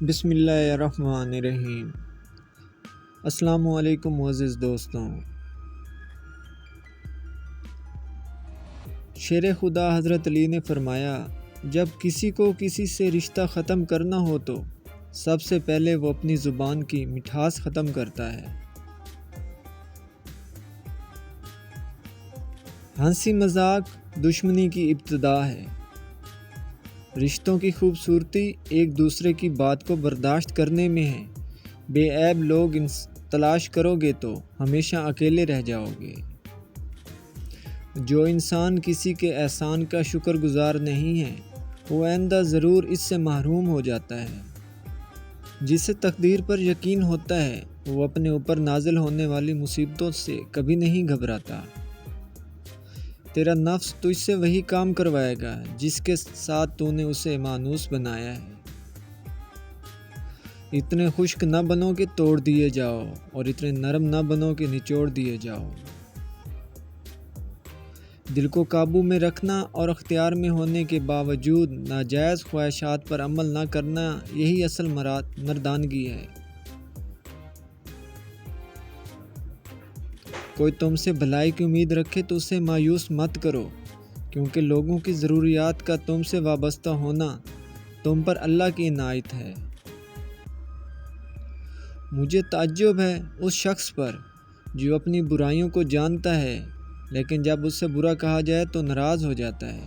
بسم اللہ الرحمن الرحیم۔ السلام علیکم معزز دوستوں۔ شیر خدا حضرت علی نے فرمایا، جب کسی کو کسی سے رشتہ ختم کرنا ہو تو سب سے پہلے وہ اپنی زبان کی مٹھاس ختم کرتا ہے۔ ہنسی مذاق دشمنی کی ابتدا ہے۔ رشتوں کی خوبصورتی ایک دوسرے کی بات کو برداشت کرنے میں ہے۔ بے عیب لوگ تلاش کرو گے تو ہمیشہ اکیلے رہ جاؤ گے۔ جو انسان کسی کے احسان کا شکر گزار نہیں ہے وہ آئندہ ضرور اس سے محروم ہو جاتا ہے۔ جسے تقدیر پر یقین ہوتا ہے وہ اپنے اوپر نازل ہونے والی مصیبتوں سے کبھی نہیں گھبراتا۔ تیرا نفس تجھ سے وہی کام کروائے گا جس کے ساتھ تو نے اسے مانوس بنایا ہے۔ اتنے خشک نہ بنو کہ توڑ دیے جاؤ اور اتنے نرم نہ بنو کہ نچوڑ دیے جاؤ۔ دل کو قابو میں رکھنا اور اختیار میں ہونے کے باوجود ناجائز خواہشات پر عمل نہ کرنا، یہی اصل مردانگی ہے۔ کوئی تم سے بھلائی کی امید رکھے تو اسے مایوس مت کرو، کیونکہ لوگوں کی ضروریات کا تم سے وابستہ ہونا تم پر اللہ کی عنایت ہے۔ مجھے تعجب ہے اس شخص پر جو اپنی برائیوں کو جانتا ہے لیکن جب اس سے برا کہا جائے تو ناراض ہو جاتا ہے۔